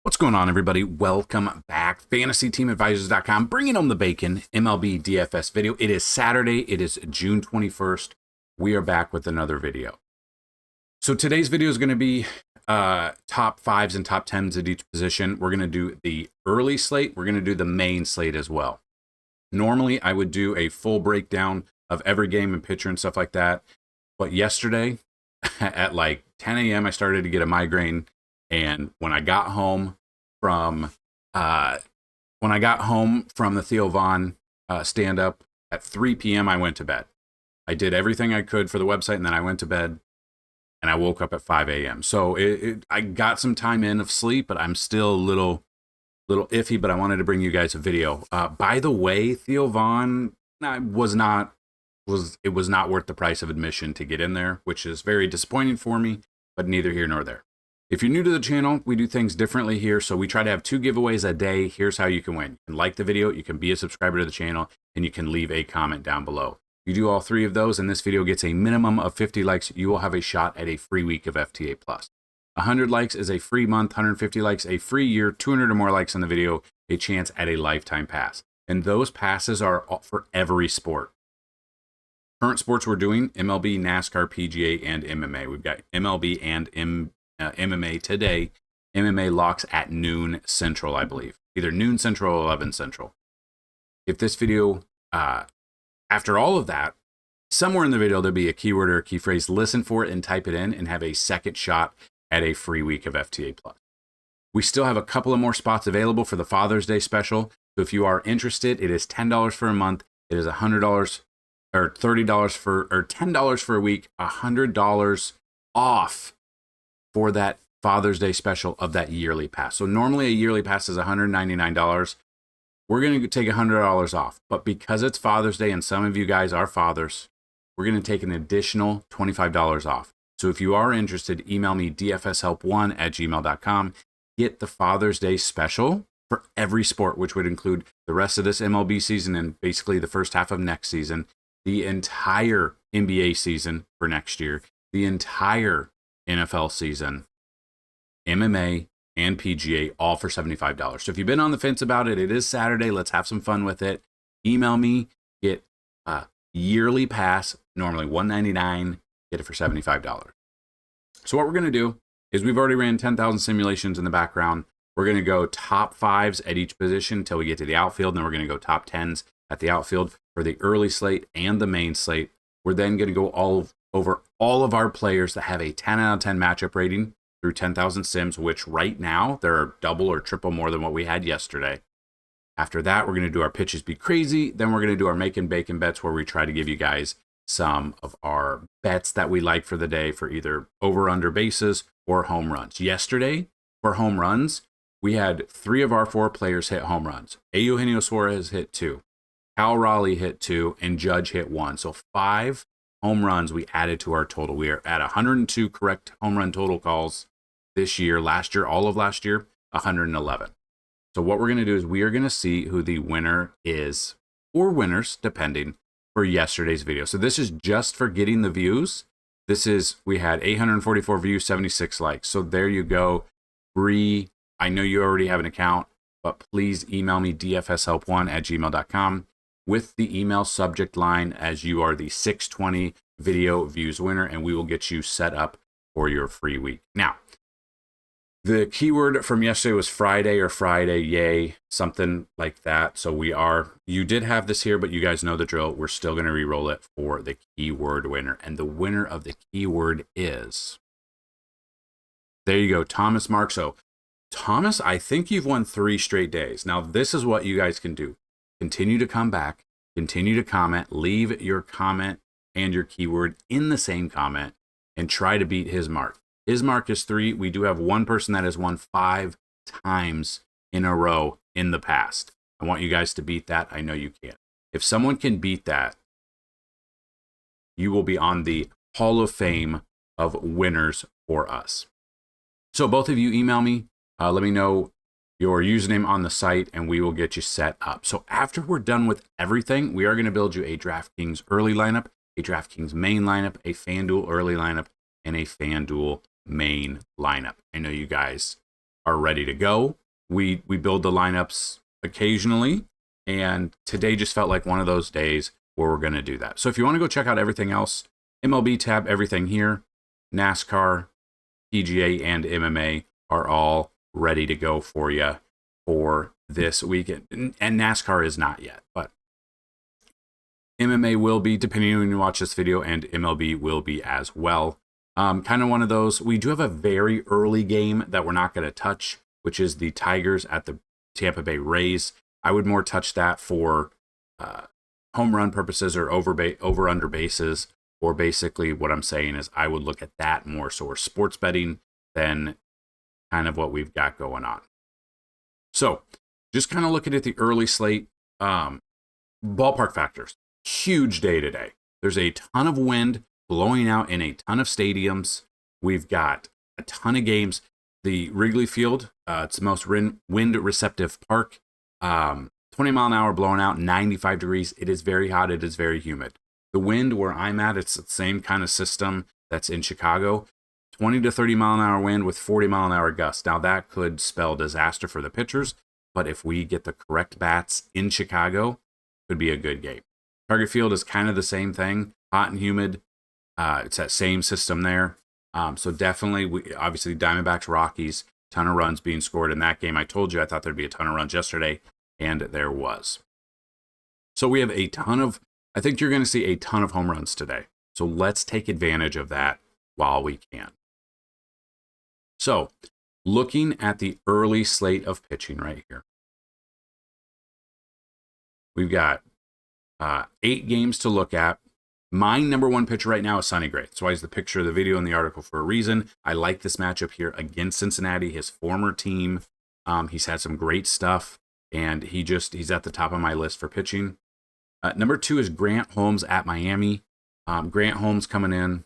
What's going on, everybody? Welcome back. FantasyTeamAdvisors.com, bringing home the bacon, MLB DFS video. It is Saturday. It is June 21st. We are back with another video. So today's video is going to be top fives and top tens at each position. We're going to do the early slate. We're going to do the main slate as well. Normally, I would do a full breakdown of every game and pitcher and stuff like that. But yesterday at like 10 a.m., I started to get a migraine. And when I got home from the Theo Vaughn stand-up at 3 p.m., I went to bed. I did everything I could for the website, and then I went to bed, and I woke up at 5 a.m. So I got some time in of sleep, but I'm still a little iffy, but I wanted to bring you guys a video. By the way, Theo Vaughn was not worth the price of admission to get in there, which is very disappointing for me, but neither here nor there. If you're new to the channel, we do things differently here. So we try to have 2 giveaways a day. Here's how you can win. You can like the video, you can be a subscriber to the channel, and you can leave a comment down below. You do all 3 of those, and this video gets a minimum of 50 likes. You will have a shot at a free week of FTA+. 100 likes is a free month, 150 likes, a free year, 200 or more likes on the video, a chance at a lifetime pass. And those passes are for every sport. Current sports we're doing, MLB, NASCAR, PGA, and MMA. We've got MLB and MMA today. MMA locks at noon Central, I believe. Either noon Central or 11 Central. If this video, after all of that, somewhere in the video there'll be a keyword or a key phrase. Listen for it and type it in and have a second shot at a free week of FTA+. We still have a couple of more spots available for the Father's Day special. So if you are interested, it is $10 for a month. It is $100 or $30 or $10 for a week, $100 off for that Father's Day special of that yearly pass. So normally a yearly pass is $199. We're going to take $100 off. But because it's Father's Day and some of you guys are fathers, we're going to take an additional $25 off. So if you are interested, email me dfshelp1@gmail.com. Get the Father's Day special for every sport, which would include the rest of this MLB season and basically the first half of next season, the entire NBA season for next year, the entire NFL season, MMA, and PGA, all for $75. So if you've been on the fence about it, it is Saturday. Let's have some fun with it. Email me, get a yearly pass, normally $199, get it for $75. So what we're going to do is we've already ran 10,000 simulations in the background. We're going to go top fives at each position until we get to the outfield, and then we're going to go top tens at the outfield for the early slate and the main slate. We're then going to go over all of our players that have a 10 out of 10 matchup rating through 10,000 sims, which right now they're double or triple more than what we had yesterday. After that, we're going to do our pitches be crazy. Then we're going to do our making bacon bets, where we try to give you guys some of our bets that we like for the day for either over under bases or home runs. Yesterday, for home runs, we had 3 of our 4 players hit home runs. Eugenio Suarez hit 2, Cal Raleigh hit 2, and Judge hit 1. So 5 home runs we added to our total. We are at 102 correct home run total calls this year. Last year, all of last year, 111. So what we're going to do is we are going to see who the winner is, or winners, depending, for yesterday's video. So this is just for getting the views. We had 844 views, 76 likes. So there you go. Free. I know you already have an account, but please email me dfshelp1@gmail.com with the email subject line as you are the 620 video views winner, and we will get you set up for your free week. Now, the keyword from yesterday was Friday or Friday, yay, something like that. So you did have this here, but you guys know the drill. We're still going to re-roll it for the keyword winner. And the winner of the keyword is, there you go, Thomas Markso. Thomas, I think you've won 3 straight days. Now, this is what you guys can do. Continue to come back, continue to comment, leave your comment and your keyword in the same comment, and try to beat his mark. His mark is 3. We do have one person that has won 5 times in a row in the past. I want you guys to beat that. I know you can. If someone can beat that, you will be on the Hall of Fame of winners for us. So both of you email me. Let me know your username on the site, and we will get you set up. So after we're done with everything, we are going to build you a DraftKings early lineup, a DraftKings main lineup, a Fanduel early lineup, and a Fanduel main lineup. I know you guys are ready to go. We build the lineups occasionally, and today just felt like one of those days where we're going to do that. So if you want to go check out everything else, MLB tab, everything here, NASCAR, PGA, and MMA are all ready to go for you for this weekend. And NASCAR is not yet, but MMA will be, depending on when you watch this video, and MLB will be as well. Kind of one of those. We do have a very early game that we're not going to touch, which is the Tigers at the Tampa Bay Rays. I would more touch that for home run purposes or over under bases, or basically what I'm saying is I would look at that more so we're sports betting than kind of what we've got going on. So just kind of looking at the early slate, ballpark factors, huge day today. There's a ton of wind blowing out in a ton of stadiums. We've got a ton of games. The Wrigley Field, it's the most wind receptive park. 20 mile an hour blowing out, 95 degrees. It is very hot. It is very humid. The wind where I'm at, it's the same kind of system that's in Chicago. 20 to 30 mile an hour wind with 40 mile an hour gusts. Now that could spell disaster for the pitchers, but if we get the correct bats in Chicago, it could be a good game. Target Field is kind of the same thing, hot and humid. It's that same system there. So definitely, obviously, Diamondbacks, Rockies, ton of runs being scored in that game. I told you I thought there'd be a ton of runs yesterday, and there was. So we have a ton of, I think you're going to see a ton of home runs today. So let's take advantage of that while we can. So looking at the early slate of pitching right here, we've got 8 games to look at. My number one pitcher right now is Sonny Gray. That's why he's the picture of the video in the article for a reason. I like this matchup here against Cincinnati, his former team. He's had some great stuff, and he's at the top of my list for pitching. Number 2 is Grant Holmes at Miami. Grant Holmes coming in,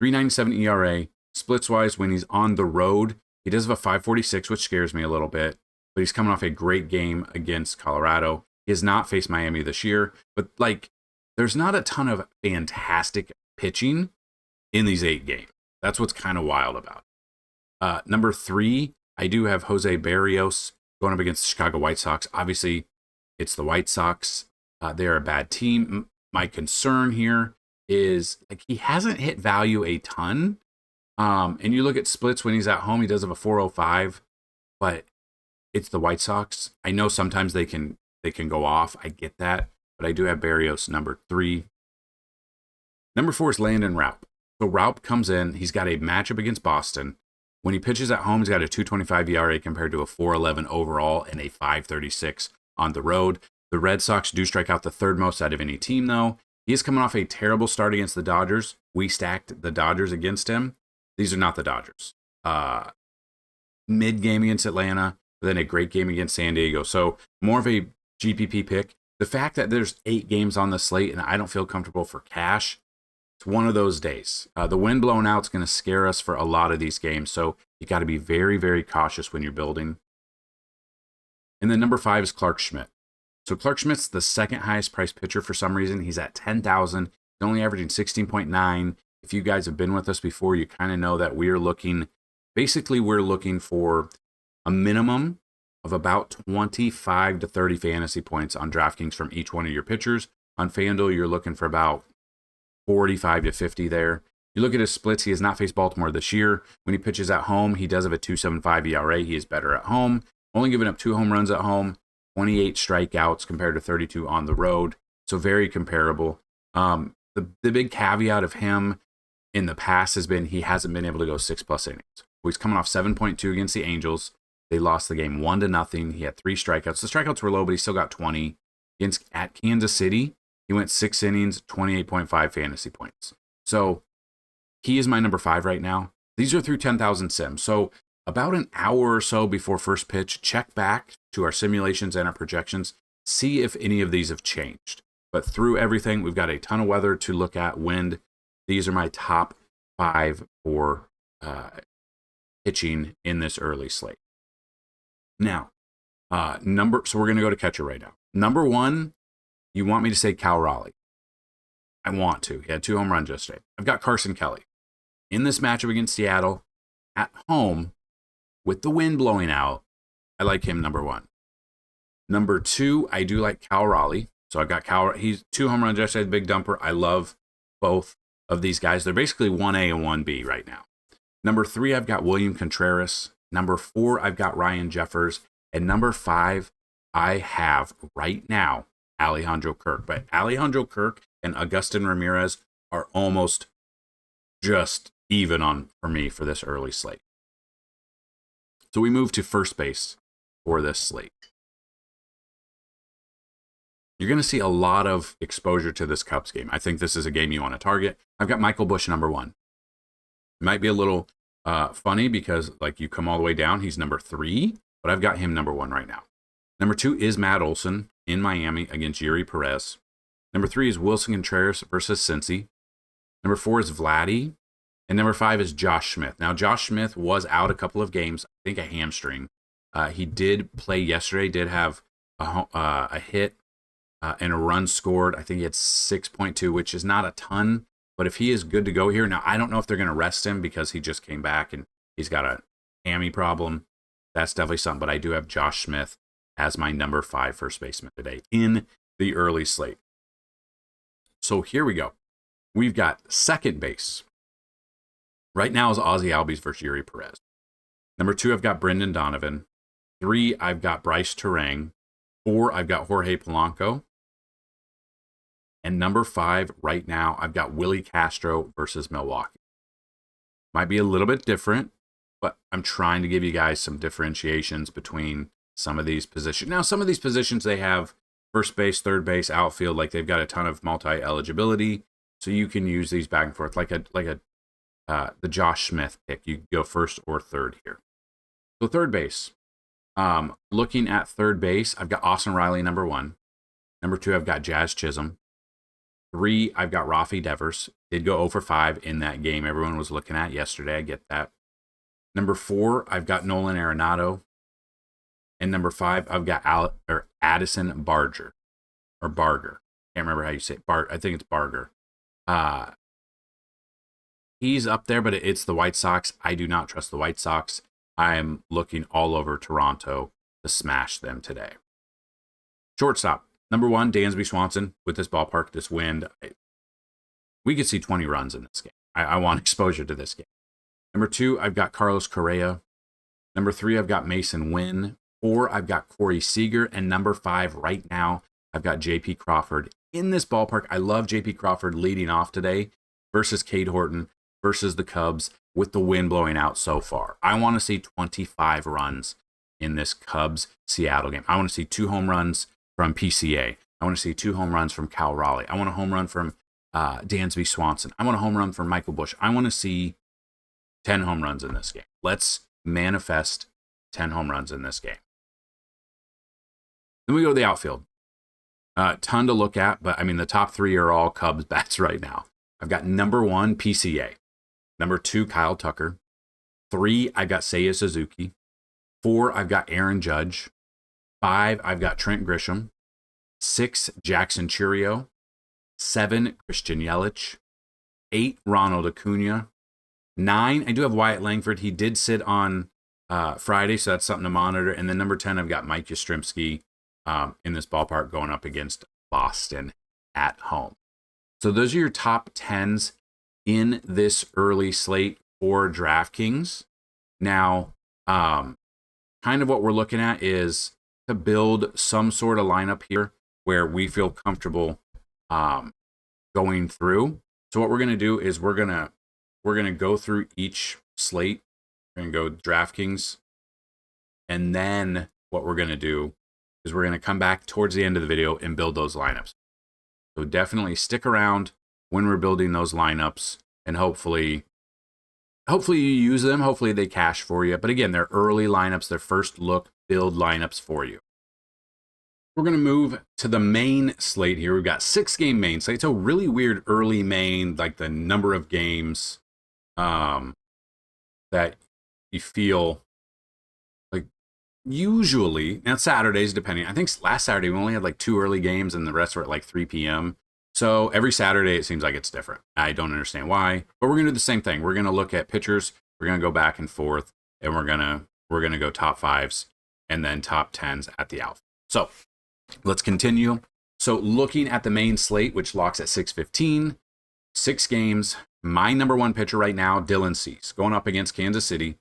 3.97 ERA. Splits-wise, when he's on the road, he does have a 5.46, which scares me a little bit, but he's coming off a great game against Colorado. He has not faced Miami this year, but there's not a ton of fantastic pitching in these 8 games. That's what's kind of wild about it. Number 3, I do have Jose Barrios going up against the Chicago White Sox. Obviously, it's the White Sox. They're a bad team. My concern here is he hasn't hit value a ton. And you look at splits when he's at home, he does have a 4.05, but it's the White Sox. I know sometimes they can go off. I get that. But I do have Barrios number 3. Number 4 is Landon Raup. So Raup comes in. He's got a matchup against Boston. When he pitches at home, he's got a 2.25 ERA compared to a 4.11 overall and a 5.36 on the road. The Red Sox do strike out the third most out of any team, though. He is coming off a terrible start against the Dodgers. We stacked the Dodgers against him. These are not the Dodgers. Mid-game against Atlanta, then a great game against San Diego. So more of a GPP pick. The fact that there's 8 games on the slate and I don't feel comfortable for cash, it's one of those days. The wind blowing out is going to scare us for a lot of these games, so you got to be very, very cautious when you're building. And then number 5 is Clark Schmidt. So Clark Schmidt's the second highest priced pitcher for some reason. He's at 10,000. He's only averaging 16.9. If you guys have been with us before, you kind of know that we're looking for a minimum of about 25 to 30 fantasy points on DraftKings from each one of your pitchers. On FanDuel, you're looking for about 45 to 50 there. You look at his splits, he has not faced Baltimore this year. When he pitches at home, he does have a 2.75 ERA. He is better at home. Only giving up 2 home runs at home, 28 strikeouts compared to 32 on the road. So very comparable. The big caveat of him in the past has been he hasn't been able to go 6+ innings. He's coming off 7.2 against the Angels. They lost the game 1-0. He had 3 strikeouts. The strikeouts were low, but he still got 20. At Kansas City, he went 6 innings, 28.5 fantasy points. So he is my number 5 right now. These are through 10,000 sims. So about an hour or so before first pitch, check back to our simulations and our projections. See if any of these have changed. But through everything, we've got a ton of weather to look at, wind. These are my top 5 for pitching in this early slate. Now, so we're going to go to catcher right now. Number 1, you want me to say Cal Raleigh. I want to. He had 2 home runs yesterday. I've got Carson Kelly. In this matchup against Seattle, at home, with the wind blowing out, I like him number 1. Number 2, I do like Cal Raleigh. So I got Cal. He's 2 home runs yesterday, big dumper. I love both of these guys. They're basically 1A and 1B right now. Number 3, I've got William Contreras. Number 4, I've got Ryan Jeffers. And number 5, I have right now Alejandro Kirk. But Alejandro Kirk and Agustin Ramirez are almost just even on for me for this early slate. So we move to first base for this slate. You're going to see a lot of exposure to this Cubs game. I think this is a game you want to target. I've got Michael Busch number 1. It might be a little funny because like you come all the way down, he's number 3, but I've got him number 1 right now. Number 2 is Matt Olson in Miami against Yuri Perez. Number 3 is Wilson Contreras versus Cincy. Number 4 is Vladdy. And number 5 is Josh Smith. Now, Josh Smith was out a couple of games, I think a hamstring. He did play yesterday, did have a hit and a run scored. I think he had 6.2, which is not a ton. But if he is good to go here, now I don't know if they're going to rest him because he just came back and he's got a hammy problem. That's definitely something. But I do have Josh Smith as my number 5 first baseman today in the early slate. So here we go. We've got second base. Right now is Ozzie Albies versus Yuri Perez. Number 2, I've got Brendan Donovan. 3, I've got Bryce Terang. 4, I've got Jorge Polanco. And number 5, right now, I've got Willie Castro versus Milwaukee. Might be a little bit different, but I'm trying to give you guys some differentiations between some of these positions. Now, some of these positions, they have first base, third base, outfield, like they've got a ton of multi-eligibility, so you can use these back and forth, like the Josh Smith pick. You go first or third here. So third base. Looking at third base, I've got Austin Riley, number 1. Number 2, I've got Jazz Chisholm. 3, I've got Rafi Devers. Did go 0 for 5 in that game everyone was looking at yesterday. I get that. Number 4, I've got Nolan Arenado. And number 5, I've got Addison Barger. Or Barger. Can't remember how you say it. I think it's Barger. He's up there, but it's the White Sox. I do not trust the White Sox. I am looking all over Toronto to smash them today. Shortstop. Number 1, Dansby Swanson. With this ballpark, this wind, we could see 20 runs in this game. I want exposure to this game. Number 2, I've got Carlos Correa. Number 3, I've got Mason Wynn. 4, I've got Corey Seager. And number 5, right now, I've got J.P. Crawford. In this ballpark, I love J.P. Crawford leading off today versus Cade Horton versus the Cubs with the wind blowing out so far. I want to see 25 runs in this Cubs-Seattle game. I want to see 2 home runs from PCA. I want to see 2 home runs from Cal Raleigh. I want a home run from Dansby Swanson. I want a home run from Michael Busch. I want to see 10 home runs in this game. Let's manifest 10 home runs in this game. Then we go to the outfield. Ton to look at, but I mean, the top 3 are all Cubs bats right now. I've got number 1, PCA. Number 2, Kyle Tucker. 3, I've got Seiya Suzuki. 4, I've got Aaron Judge. 5, I've got Trent Grisham. 6, Jackson Chourio. 7, Christian Yelich. 8, Ronald Acuna. 9, I do have Wyatt Langford. He did sit on Friday, so that's something to monitor. And then number 10, I've got Mike Yastrzemski in this ballpark going up against Boston at home. So those are your top 10s in this early slate for DraftKings. Now, kind of what we're looking at is to build some sort of lineup here where we feel comfortable going through. So what we're going to do is we're going to go through each slate. We're going to go DraftKings. And then what we're going to do is we're going to come back towards the end of the video and build those lineups. So definitely stick around when we're building those lineups, and hopefully you use them. Hopefully they cash for you. But again, they're early lineups, they're first look build lineups for you. We're going to move to the main slate here. We've got 6-game main slate. So really weird early main, like the number of games that you feel like usually, now Saturdays depending, I think last Saturday we only had like 2 early games and the rest were at like 3 p.m. So every Saturday it seems like it's different. I don't understand why, but we're going to do the same thing. We're going to look at pitchers. We're going to go back and forth, and we're going to we're going to go top fives and then top tens at the outfield. So let's continue. So looking at the main slate, which locks at 6:15, 6 games. My number one pitcher right now, Dylan Cease, going up against Kansas City.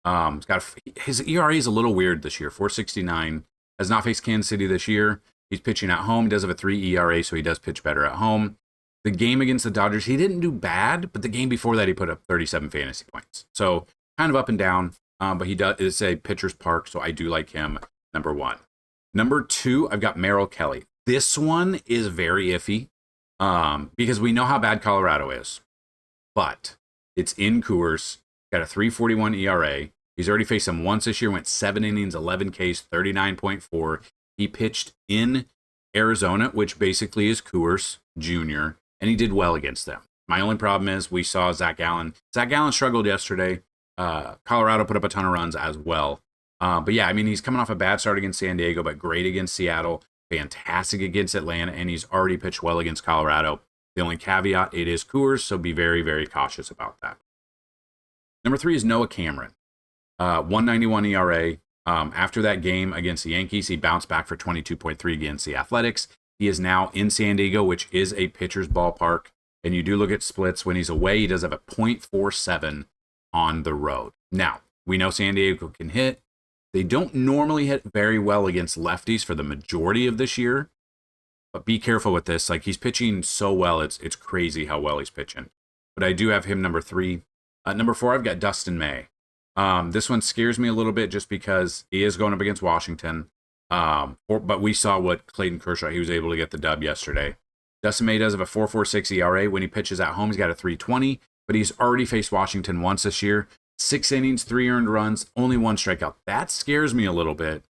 His ERA is a little weird this year, 4.69. Has not faced Kansas City this year. He's pitching at home. He does have a 3 ERA, so he does pitch better at home. The game against the Dodgers, he didn't do bad, but the game before that, he put up 37 fantasy points. So kind of up and down, but it's a pitcher's park, so I do like him, number one. Number 2, I've got Merrill Kelly. This one is very iffy because we know how bad Colorado is, but it's in Coors. Got a 3.41 ERA. He's already faced him once this year, went 7 innings, 11 Ks, 39.4. He pitched in Arizona, which basically is Coors Jr., and he did well against them. My only problem is we saw Zach Allen. Zach Allen struggled yesterday. Colorado put up a ton of runs as well. But yeah, I mean, he's coming off a bad start against San Diego, but great against Seattle, fantastic against Atlanta, and he's already pitched well against Colorado. The only caveat, it is Coors, so be very, very cautious about that. Number 3 is Noah Cameron, 191 ERA. After that game against the Yankees, he bounced back for 22.3 against the Athletics. He is now in San Diego, which is a pitcher's ballpark. And you do look at splits. When he's away, he does have a 0.47 on the road. Now, we know San Diego can hit. They don't normally hit very well against lefties for the majority of this year. But be careful with this. Like, he's pitching so well, it's crazy how well he's pitching. But I do have him number 3. Number 4, I've got Dustin May. This one scares me a little bit just because he is going up against Washington. But we saw what Clayton Kershaw, he was able to get the dub yesterday. Dustin May does have a 4.46 ERA. When he pitches at home, he's got a 3.20, but he's already faced Washington once this year. 6 innings, 3 earned runs, only 1 strikeout. That scares me a little bit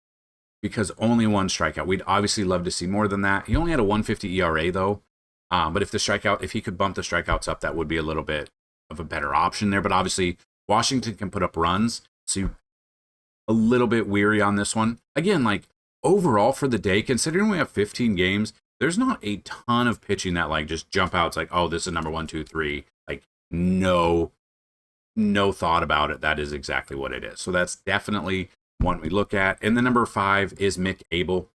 because only 1 strikeout. We'd obviously love to see more than that. He only had a 1.50 ERA though. But if he could bump the strikeouts up, that would be a little bit of a better option there. But obviously, Washington can put up runs, so you're a little bit weary on this one. Again, like overall for the day, considering we have 15 games, there's not a ton of pitching that like just jump out. It's like, oh, this is number 1, 2, 3. Like no thought about it. That is exactly what it is. So that's definitely one we look at. And the number 5 is Mick Abel.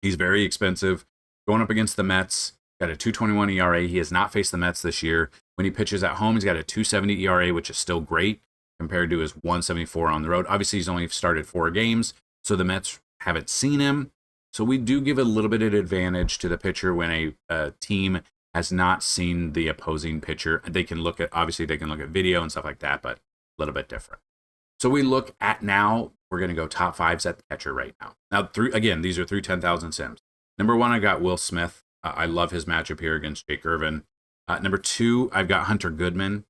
He's very expensive, going up against the Mets. Got a 2.21 ERA. He has not faced the Mets this year. When he pitches at home, he's got a 2.70 ERA, which is still great compared to his 1.74 on the road. Obviously, he's only started 4 games, so the Mets haven't seen him. So we do give a little bit of advantage to the pitcher when a team has not seen the opposing pitcher. They can look at video and stuff like that, but a little bit different. So we look at now, we're going to go top 5s at the catcher right now. Now, these are through 10,000 sims. Number 1, I got Will Smith. I love his matchup here against Jake Irvin. Number 2, I've got Hunter Goodman.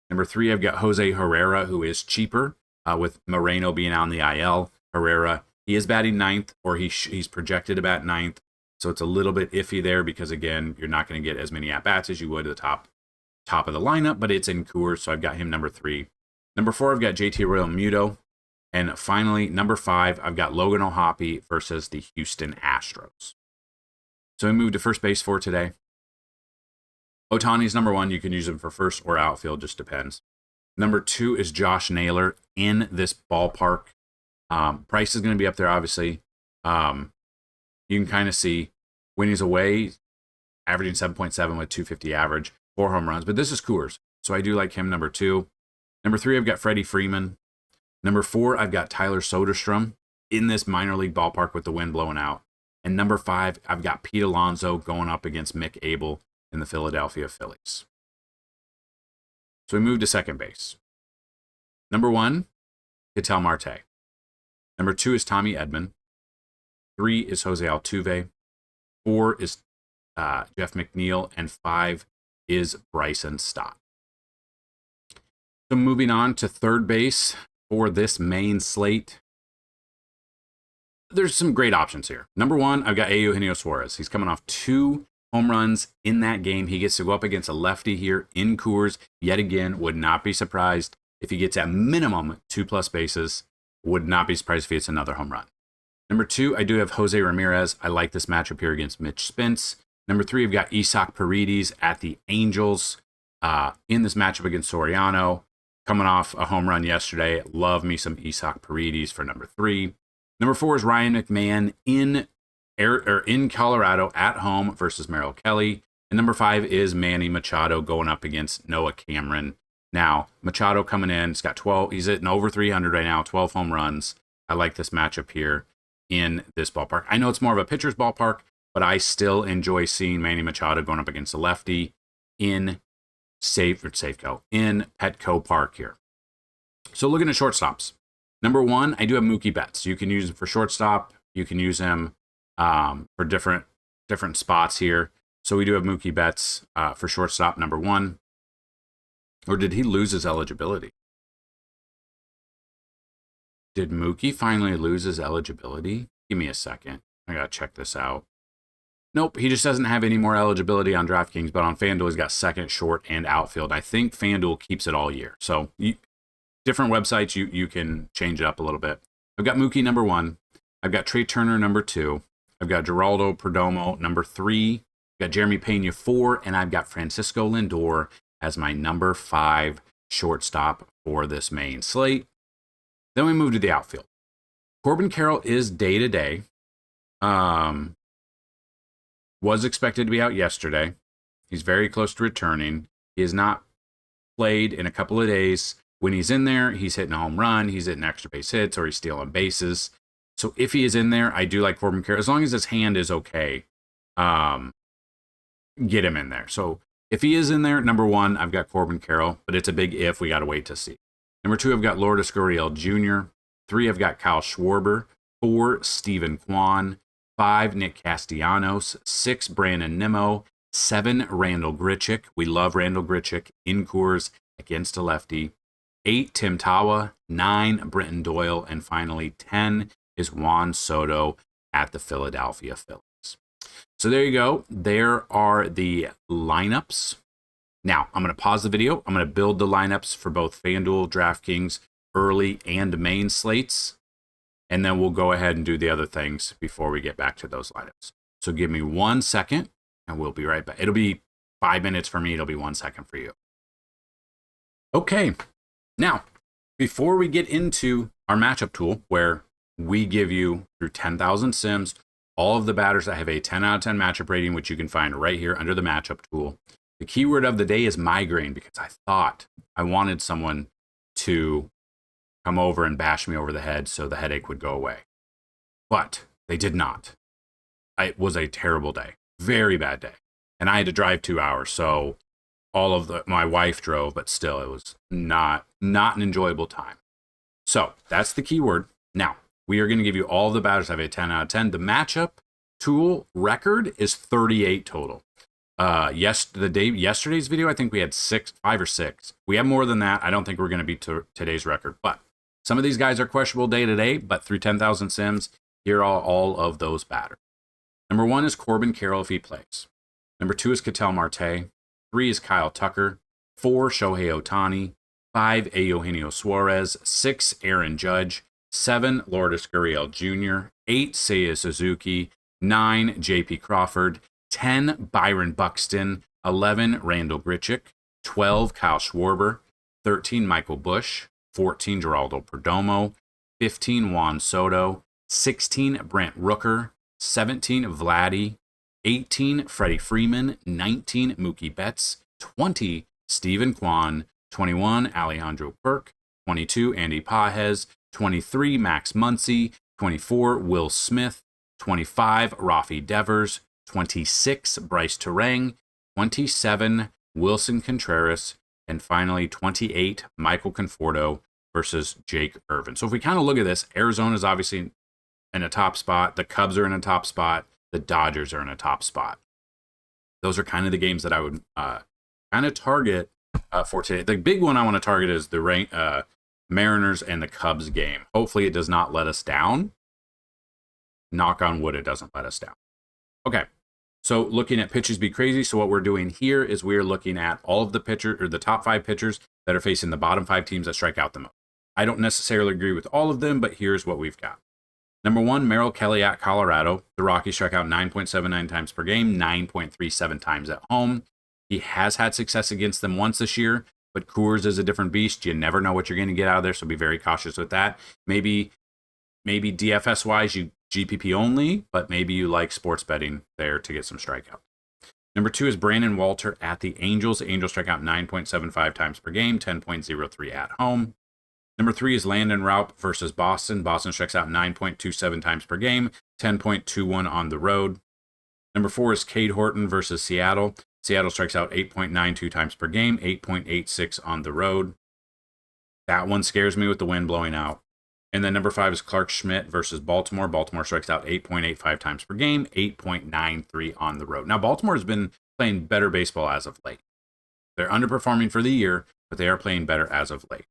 Number 3, I've got Jose Herrera, who is cheaper, with Moreno being on the IL. Herrera, he is batting 9th, or he's projected to bat 9th. So it's a little bit iffy there because, again, you're not going to get as many at-bats as you would at the top of the lineup, but it's in Coors, so I've got him number 3. Number 4, I've got JT Realmuto. And finally, number 5, I've got Logan O'Hoppe versus the Houston Astros. So we move to first base for today. Ohtani's number 1. You can use him for first or outfield, just depends. Number 2 is Josh Naylor in this ballpark. Price is going to be up there, obviously. You can kind of see when he's away, averaging 7.7 with 250 average, 4 home runs. But this is Coors, so I do like him, number 2. Number 3, I've got Freddie Freeman. Number 4, I've got Tyler Soderstrom in this minor league ballpark with the wind blowing out. And number 5, I've got Pete Alonso going up against Mick Abel in the Philadelphia Phillies. So we move to second base. Number 1, Ketel Marte. Number 2 is Tommy Edman. 3 is Jose Altuve. 4 is Jeff McNeil. And 5 is Bryson Stott. So moving on to third base for this main slate. There's some great options here. Number 1, I've got Eugenio Suarez. He's coming off 2 home runs in that game. He gets to go up against a lefty here in Coors. Yet again, would not be surprised if he gets at minimum 2+ bases. Would not be surprised if he hits another home run. Number 2, I do have Jose Ramirez. I like this matchup here against Mitch Spence. Number 3, I've got Isaac Paredes at the Angels in this matchup against Soriano. coming off a home run yesterday. Love me some Isaac Paredes for number 3. Number 4 is Ryan McMahon in Colorado at home versus Merrill Kelly. And number 5 is Manny Machado going up against Noah Cameron. Now, Machado coming in, he's got 12, he's hitting over 300 right now, 12 home runs. I like this matchup here in this ballpark. I know it's more of a pitcher's ballpark, but I still enjoy seeing Manny Machado going up against a lefty in in Petco Park here. So looking at shortstops. Number 1, I do have Mookie Betts. You can use him for shortstop. You can use him for different spots here. So we do have Mookie Betts for shortstop, number 1. Or did he lose his eligibility? Did Mookie finally lose his eligibility? Give me a second. I got to check this out. Nope, he just doesn't have any more eligibility on DraftKings, but on FanDuel, he's got second, short, and outfield. I think FanDuel keeps it all year. So different websites, you can change it up a little bit. I've got Mookie, number 1. I've got Trey Turner, number 2. I've got Geraldo Perdomo, number 3. I've got Jeremy Pena, 4. And I've got Francisco Lindor as my number 5 shortstop for this main slate. Then we move to the outfield. Corbin Carroll is day-to-day. Was expected to be out yesterday. He's very close to returning. He has not played in a couple of days. When he's in there, he's hitting a home run, he's hitting extra base hits, or he's stealing bases. So if he is in there, I do like Corbin Carroll. As long as his hand is okay, get him in there. So if he is in there, number 1, I've got Corbin Carroll, but it's a big if. We got to wait to see. Number 2, I've got Lourdes Gurriel Jr. 3, I've got Kyle Schwarber. 4, Stephen Kwan. 5, Nick Castellanos. 6, Brandon Nimmo. 7, Randall Grichuk. We love Randall Grichuk in Coors against a lefty. 8, Tim Tawa. 9, Brenton Doyle. And finally, 10 is Juan Soto at the Philadelphia Phillies. So there you go. There are the lineups. Now, I'm going to pause the video. I'm going to build the lineups for both FanDuel, DraftKings, early and main slates. And then we'll go ahead and do the other things before we get back to those lineups. So give me 1 second, and we'll be right back. It'll be 5 minutes for me. It'll be 1 second for you. Okay. Now, before we get into our matchup tool, where we give you, through 10,000 sims, all of the batters that have a 10 out of 10 matchup rating, which you can find right here under the matchup tool. The keyword of the day is migraine, because I thought I wanted someone to come over and bash me over the head so the headache would go away. But they did not. It was a terrible day. Very bad day. And I had to drive 2 hours. So my wife drove, but still it was not an enjoyable time. So that's the keyword. Now, we are going to give you all the batters that have a 10 out of 10. The matchup tool record is 38 total. Yesterday's video, I think we had 5 or 6. We have more than that. I don't think we're going to beat today's record, but some of these guys are questionable day to day, but through 10,000 sims, here are all of those batters. Number 1 is Corbin Carroll if he plays. Number 2 is Ketel Marte. 3 is Kyle Tucker. 4, Shohei Ohtani. 5, Eugenio Suarez. 6, Aaron Judge. 7, Lourdes Gurriel Jr. 8, Seiya Suzuki. 9, J.P. Crawford. 10, Byron Buxton. 11, Randall Grichuk. 12, Kyle Schwarber. 13, Michael Busch. 14, Geraldo Perdomo. 15, Juan Soto. 16, Brent Rooker. 17, Vladdy. 18, Freddie Freeman. 19, Mookie Betts. 20, Stephen Kwan. 21, Alejandro Kirk. 22, Andy Pajes. 23, Max Muncy. 24, Will Smith. 25, Rafi Devers. 26, Bryce Terang. 27, Wilson Contreras. And finally, 28, Michael Conforto versus Jake Irvin. So if we kind of look at this, Arizona's obviously in a top spot. The Cubs are in a top spot. The Dodgers are in a top spot. Those are kind of the games that I would kind of target for today. The big one I want to target is the Mariners and the Cubs game. Hopefully it does not let us down. Knock on wood, it doesn't let us down. Okay. So looking at pitches be crazy. So what we're doing here is we're looking at all of the pitchers, or the top 5 pitchers that are facing the bottom 5 teams that strike out the most. I don't necessarily agree with all of them, but here's what we've got. Number 1, Merrill Kelly at Colorado. The Rockies strike out 9.79 times per game, 9.37 times at home. He has had success against them once this year, but Coors is a different beast. You never know what you're going to get out of there, so be very cautious with that. Maybe DFS wise, you GPP only, but maybe you like sports betting there to get some strikeout. Number 2 is Brandon Walter at the Angels. The Angels strike out 9.75 times per game, 10.03 at home. Number 3 is Landon Raup versus Boston. Boston strikes out 9.27 times per game, 10.21 on the road. Number 4 is Cade Horton versus Seattle. Seattle strikes out 8.92 times per game, 8.86 on the road. That one scares me with the wind blowing out. And then number 5 is Clark Schmidt versus Baltimore. Baltimore strikes out 8.85 times per game, 8.93 on the road. Now, Baltimore has been playing better baseball as of late. They're underperforming for the year, but they are playing better as of late.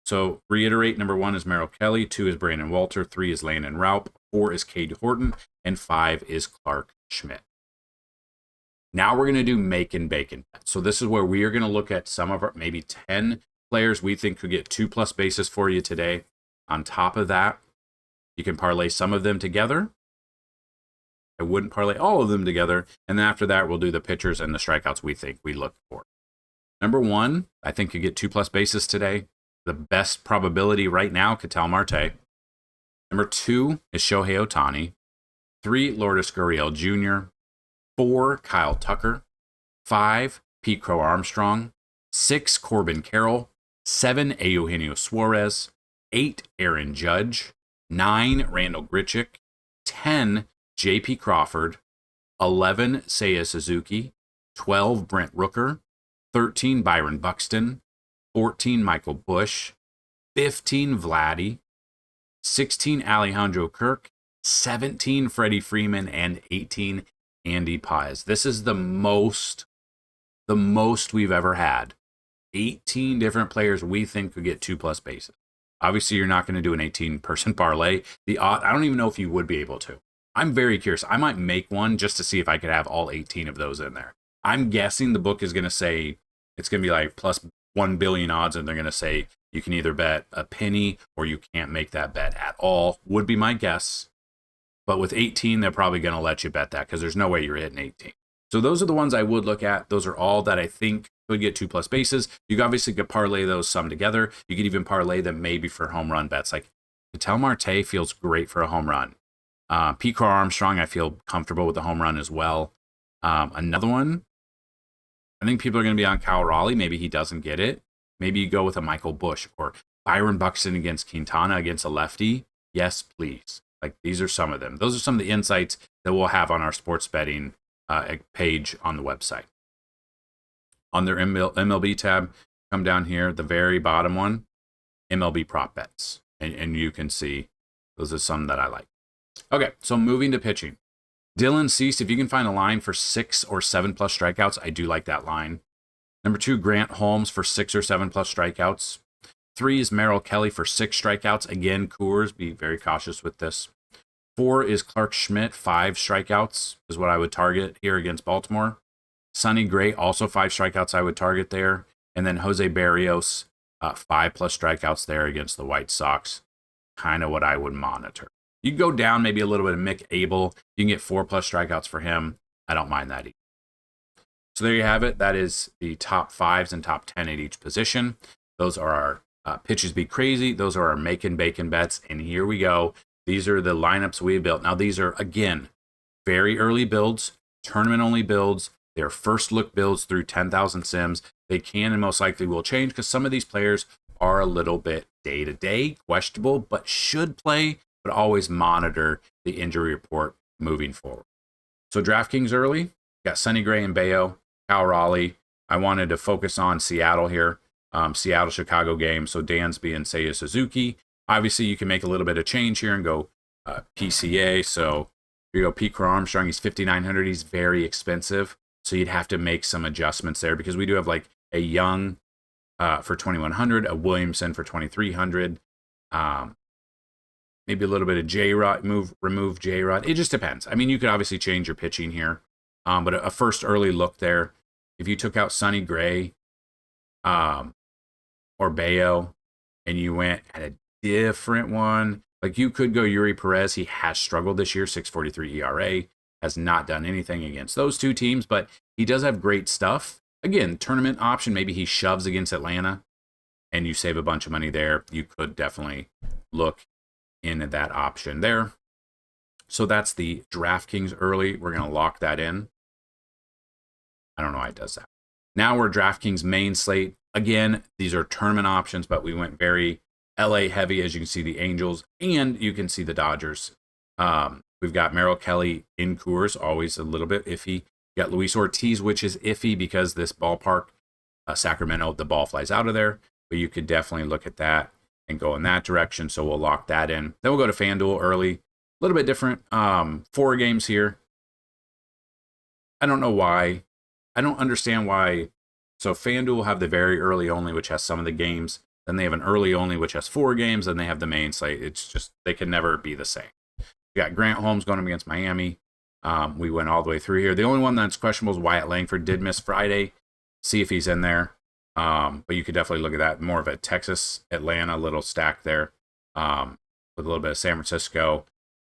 So, reiterate, number 1 is Merrill Kelly, 2 is Brandon Walter, 3 is Landon Raup, 4 is Cade Horton, and 5 is Clark Schmidt. Now we're going to do make and bacon bets. So this is where we are going to look at some of our maybe 10 players we think could get 2+ bases for you today. On top of that, you can parlay some of them together. I wouldn't parlay all of them together. And then after that, we'll do the pitchers and the strikeouts we think we look for. Number 1, I think you get 2+ bases today. The best probability right now, Ketel Marte. Number 2 is Shohei Ohtani. 3, Lourdes Gurriel Jr. 4, Kyle Tucker. 5, Pete Crow Armstrong. 6, Corbin Carroll. 7, Eugenio Suarez. 8, Aaron Judge. 9, Randall Grichuk. 10, J.P. Crawford. 11, Seiya Suzuki. 12, Brent Rooker. 13, Byron Buxton. 14, Michael Busch. 15, Vladdy. 16, Alejandro Kirk. 17, Freddie Freeman. And 18, Andy Paz. This is the most we've ever had. 18 different players we think could get 2+ bases. Obviously, you're not going to do an 18-person parlay. I don't even know if you would be able to. I'm very curious. I might make one just to see if I could have all 18 of those in there. I'm guessing the book is going to say it's going to be like plus 1 billion odds, and they're going to say you can either bet a penny or you can't make that bet at all, would be my guess. But with 18, they're probably going to let you bet that because there's no way you're hitting 18. So those are the ones I would look at. Those are all that I think could get 2+ bases. You obviously could parlay those some together. You could even parlay them maybe for home run bets. Like Ketel Marte feels great for a home run. Pete Crow Armstrong, I feel comfortable with the home run as well. Another one, I think people are going to be on Kyle Raleigh. Maybe he doesn't get it. Maybe you go with a Michael Busch or Byron Buxton against Quintana against a lefty. Yes, please. Like these are some of them. Those are some of the insights that we'll have on our sports betting page on the website. On their MLB tab, come down here, the very bottom one, MLB prop bets. And you can see those are some that I like. Okay, so moving to pitching. Dylan Cease, if you can find a line for 6 or 7+ strikeouts, I do like that line. Number 2, Grant Holmes for 6 or 7+ strikeouts. 3 is Merrill Kelly for 6 strikeouts. Again, Coors, be very cautious with this. 4 is Clark Schmidt, 5 strikeouts is what I would target here against Baltimore. Sonny Gray, also 5 strikeouts I would target there. And then Jose Barrios, 5+ strikeouts there against the White Sox. Kind of what I would monitor. You can go down maybe a little bit of Mick Abel. You can get 4+ strikeouts for him. I don't mind that either. So there you have it. That is the top 5s and top 10 at each position. Those are our pitches be crazy. Those are our make and bacon bets. And here we go. These are the lineups we built. Now, these are, again, very early builds, tournament-only builds. They're first-look builds through 10,000 sims. They can and most likely will change because some of these players are a little bit day-to-day, questionable, but should play, but always monitor the injury report moving forward. So DraftKings early, got Sonny Gray and Bayo, Cal Raleigh. I wanted to focus on Seattle here, Seattle-Chicago game, so Dansby and Seiya Suzuki. Obviously, you can make a little bit of change here and go PCA. So here you go, Pete Crow Armstrong, he's $5,900. He's very expensive. So you'd have to make some adjustments there because we do have like a Young for $2,100, a Williamson for $2,300. Maybe a little bit of J-Rod, remove J-Rod. It just depends. I mean, you could obviously change your pitching here. But a first early look there, if you took out Sonny Gray or Bayo and you went at a different one, like you could go Yuri Perez. He has struggled this year, 6.43 ERA, has not done anything against those two teams, but he does have great stuff again, tournament option, maybe he shoves against Atlanta and you save a bunch of money there. You could definitely look into that option there. So that's the DraftKings early. We're going to lock that in. I don't know why it does that. Now we're DraftKings main slate. Again, these are tournament options, but we went very LA heavy, as you can see the Angels, and you can see the Dodgers. We've got Merrill Kelly in Coors, always a little bit iffy. You got Luis Ortiz, which is iffy because this ballpark, Sacramento, the ball flies out of there. But you could definitely look at that and go in that direction. So we'll lock that in. Then we'll go to FanDuel early. A little bit different. 4 games here. I don't know why. I don't understand why. So FanDuel have the very early only, which has some of the games. Then they have an early only, which has 4 games. Then they have the main slate. It's just, they can never be the same. We got Grant Holmes going up against Miami. We went all the way through here. The only one that's questionable is Wyatt Langford. Did miss Friday. See if he's in there. But you could definitely look at that. More of a Texas, Atlanta little stack there. With a little bit of San Francisco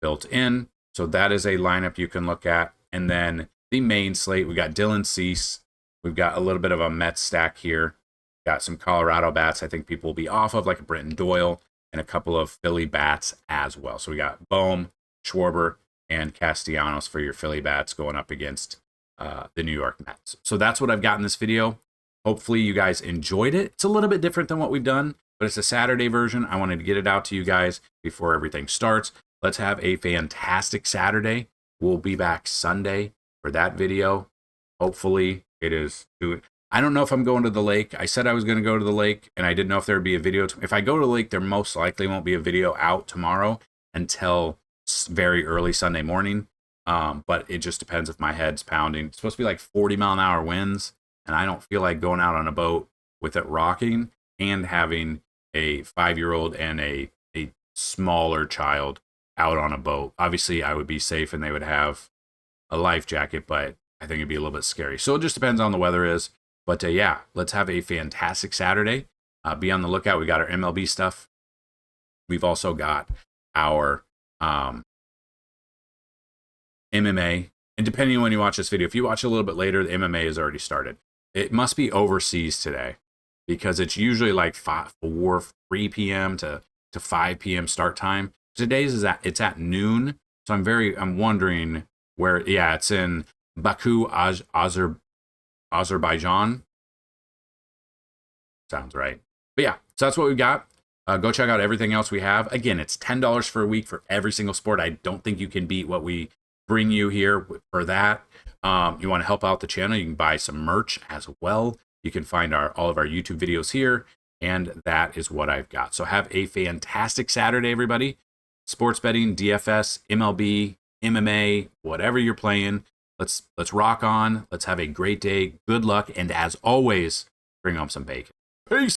built in. So that is a lineup you can look at. And then the main slate, we got Dylan Cease. We've got a little bit of a Mets stack here. Got some Colorado bats I think people will be off of, like a Britton Doyle, and a couple of Philly bats as well. So we got Bohm, Schwarber, and Castellanos for your Philly bats going up against the New York Mets. So that's what I've got in this video. Hopefully you guys enjoyed it. It's a little bit different than what we've done, but it's a Saturday version. I wanted to get it out to you guys before everything starts. Let's have a fantastic Saturday. We'll be back Sunday for that video. Hopefully it is. I don't know if I'm going to the lake. I said I was going to go to the lake, and I didn't know if there would be a video. If I go to the lake, there most likely won't be a video out tomorrow until very early Sunday morning. But it just depends if my head's pounding. It's supposed to be like 40-mile-an-hour winds, and I don't feel like going out on a boat with it rocking and having a 5-year-old and a smaller child out on a boat. Obviously, I would be safe and they would have a life jacket, but I think it'd be a little bit scary. So it just depends on the weather is. But yeah, let's have a fantastic Saturday. Be on the lookout. We got our MLB stuff. We've also got our MMA. And depending on when you watch this video, if you watch a little bit later, the MMA has already started. It must be overseas today because it's usually like 3 p.m. to 5 p.m. start time. Today's it's at noon. So I'm wondering where, yeah, it's in Baku, Azerbaijan. Sounds right. But yeah, so that's what we've got. Go check out everything else we have. Again, it's $10 for a week for every single sport. I don't think you can beat what we bring you here for that. You want to help out the channel, you can buy some merch as well. You can find all of our YouTube videos here, and that is what I've got. So have a fantastic Saturday, everybody. Sports betting, DFS, MLB, MMA, whatever you're playing. Let's rock on. Let's have a great day. Good luck. And as always, bring home some bacon. Peace.